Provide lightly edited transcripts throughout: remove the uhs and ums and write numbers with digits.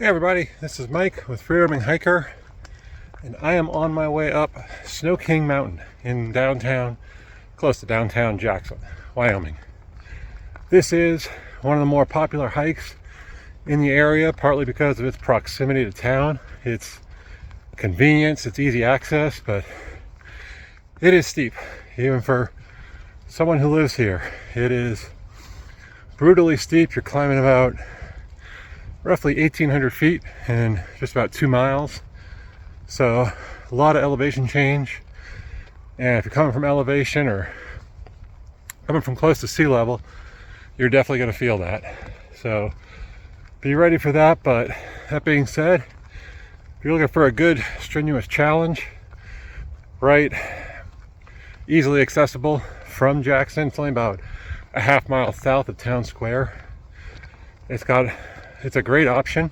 Hey everybody, this is Mike with Wyoming Hiker, and I am on my way up Snow King Mountain in downtown, close to downtown Jackson, Wyoming. This is one of the more popular hikes in the area, partly because of its proximity to town. It's convenience, it's easy access, but it is steep, even for someone who lives here. It is brutally steep. You're climbing about roughly 1,800 feet in just about 2 miles. So a lot of elevation change. And if you're coming from elevation or coming from close to sea level, you're definitely going to feel that. So be ready for that. But that being said, if you're looking for a good strenuous challenge, right, easily accessible from Jackson, it's only about a half mile south of town square. It's a great option,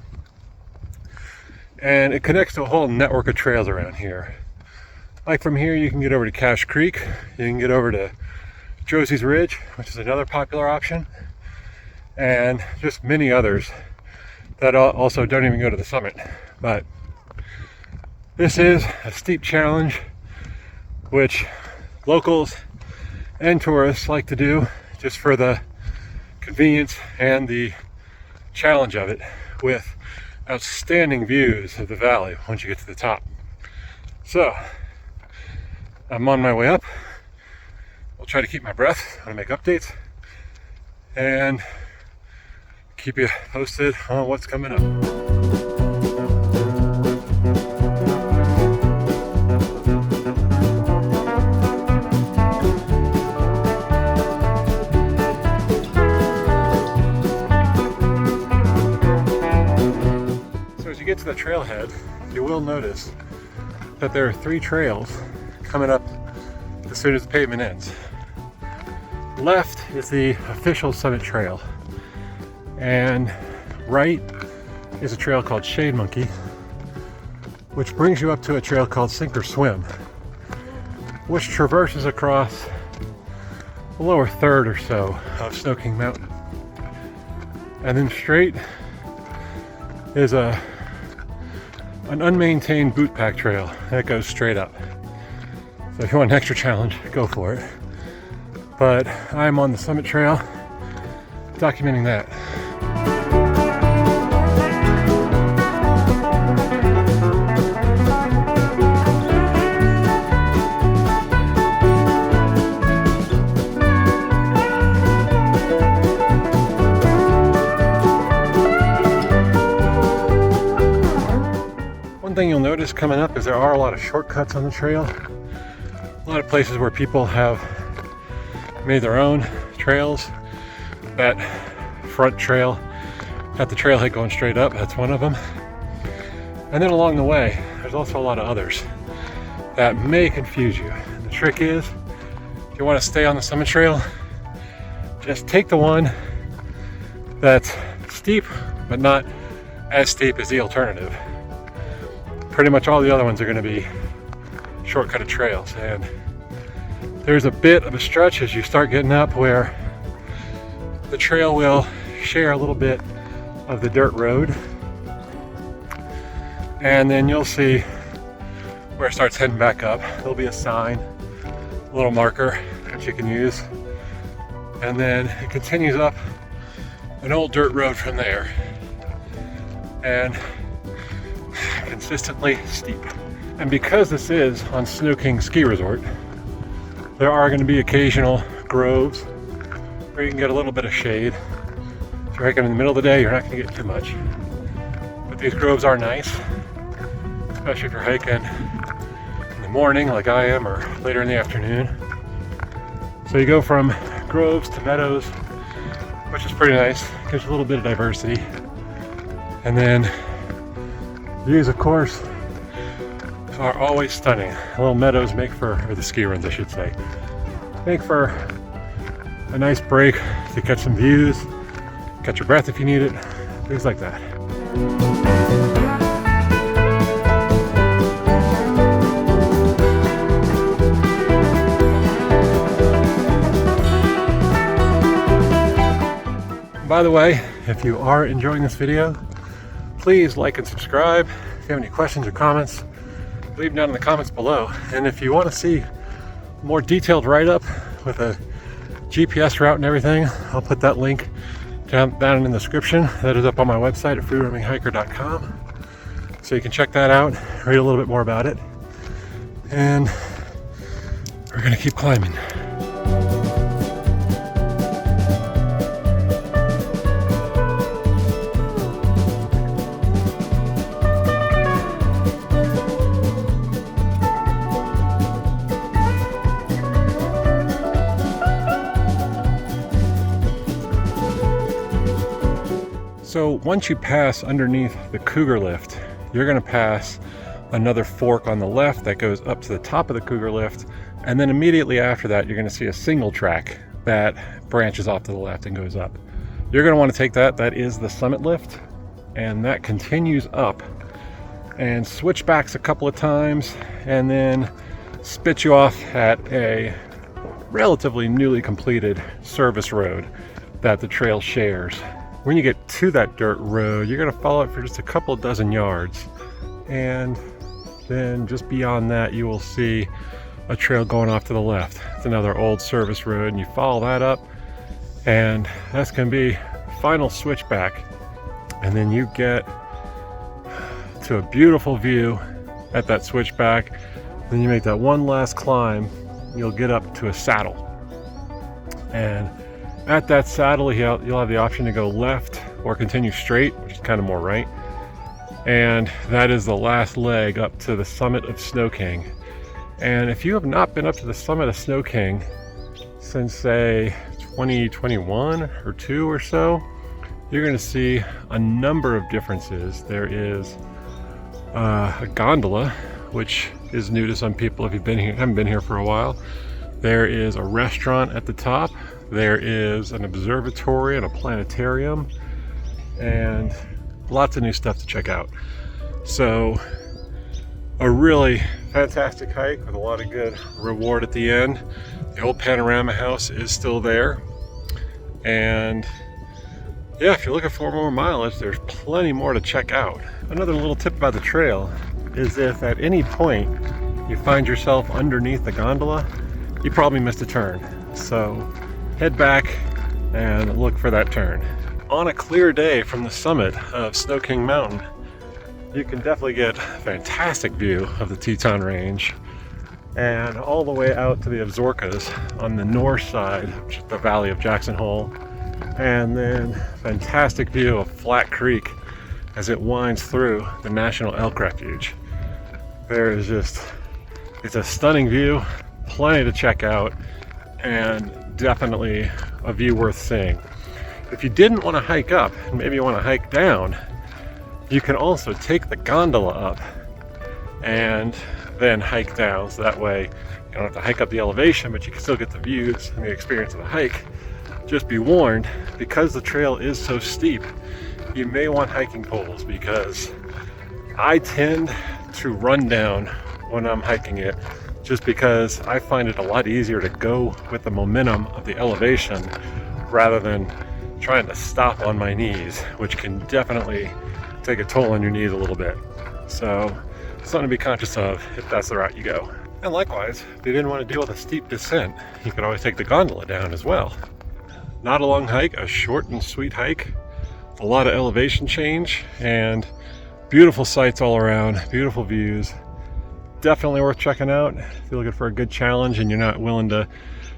and it connects to a whole network of trails around here. Like from here, you can get over to Cache Creek, you can get over to Josie's Ridge, which is another popular option, and just many others that also don't even go to the summit. But this is a steep challenge, which locals and tourists like to do just for the convenience and the challenge of it, with outstanding views of the valley once you get to the top. So I'm on my way up. I'll try to keep my breath when I make updates and keep you posted on what's coming up. Get to the trailhead, you will notice that there are 3 trails coming up as soon as the pavement ends. Left is the official summit trail, and right is a trail called Shade Monkey, which brings you up to a trail called Sink or Swim, which traverses across the lower third or so of Snow King Mountain. And then straight is an unmaintained boot pack trail that goes straight up. So if you want an extra challenge, go for it. But I'm on the summit trail documenting that. One thing you'll notice coming up is there are a lot of shortcuts on the trail. A lot of places where people have made their own trails. That front trail at the trailhead going straight up, that's one of them. And then along the way, there's also a lot of others that may confuse you. And the trick is, if you want to stay on the summit trail, just take the one that's steep, but not as steep as the alternative. Pretty much all the other ones are going to be shortcutted trails, and there's a bit of a stretch as you start getting up where the trail will share a little bit of the dirt road, and then you'll see where it starts heading back up. There'll be a sign, a little marker that you can use, and then it continues up an old dirt road from there, and consistently steep. And because this is on Snow King Ski Resort, there are going to be occasional groves where you can get a little bit of shade. If you're hiking in the middle of the day, you're not going to get too much. But these groves are nice, especially if you're hiking in the morning like I am, or later in the afternoon. So you go from groves to meadows, which is pretty nice. Gives you a little bit of diversity. And then views, of course, are always stunning. The little meadows make for, or the ski runs I should say, make for a nice break to catch some views, catch your breath if you need it, things like that. By the way, if you are enjoying this video, Please like and subscribe. If you have any questions or comments, leave them down in the comments below. And if you want to see a more detailed write-up with a GPS route and everything, I'll put that link down in the description. That is up on my website at freeroaminghiker.com. So you can check that out, read a little bit more about it. And we're gonna keep climbing. So once you pass underneath the Cougar Lift, you're gonna pass another fork on the left that goes up to the top of the Cougar Lift, and then immediately after that you're going to see a single track that branches off to the left and goes up. You're going to want to take that. That is the Summit Lift, and that continues up and switchbacks a couple of times and then spits you off at a relatively newly completed service road that the trail shares. When you get to that dirt road, you're going to follow it for just a couple dozen yards, and then just beyond that you will see a trail going off to the left. It's another old service road, and you follow that up, and that's going to be final switchback, and then you get to a beautiful view at that switchback. Then you make that one last climb, you'll get up to a saddle, and at that saddle you'll have the option to go left or continue straight, which is kind of more right. And that is the last leg up to the summit of Snow King. And if you have not been up to the summit of Snow King since, say, 2021 or 2 or so, you're going to see a number of differences. There is a gondola, which is new to some people if you haven't been here for a while. There is a restaurant at the top. There is an observatory and a planetarium, and lots of new stuff to check out. So a really fantastic hike with a lot of good reward at the end. The old panorama house is still there, and yeah, if you're looking for more mileage, there's plenty more to check out. Another little tip about the trail is if at any point you find yourself underneath the gondola, you probably missed a turn. So head back and look for that turn. On a clear day from the summit of Snow King Mountain, you can definitely get a fantastic view of the Teton Range, and all the way out to the Absarokas on the north side, which is the Valley of Jackson Hole, and then fantastic view of Flat Creek as it winds through the National Elk Refuge. There is just, it's a stunning view, plenty to check out, and definitely a view worth seeing. If you didn't want to hike up and maybe you want to hike down, you can also take the gondola up and then hike down. So that way you don't have to hike up the elevation, but you can still get the views and the experience of the hike. Just be warned, because the trail is so steep, you may want hiking poles, because I tend to run down when I'm hiking it, just because I find it a lot easier to go with the momentum of the elevation rather than trying to stop on my knees, which can definitely take a toll on your knees a little bit. So something to be conscious of if that's the route you go. And likewise, if you didn't want to deal with a steep descent, you could always take the gondola down as well. Not a long hike, a short and sweet hike, a lot of elevation change, and beautiful sights all around, beautiful views. Definitely worth checking out if you're looking for a good challenge and you're not willing to,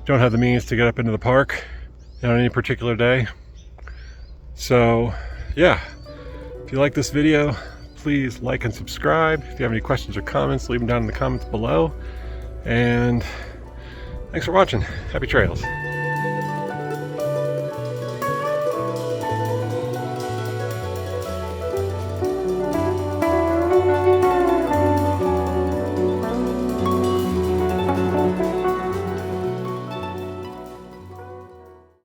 don't have the means to get up into the park on any particular day. So yeah, if you like this video, please like and subscribe. If you have any questions or comments, leave them down in the comments below. And thanks for watching. Happy trails.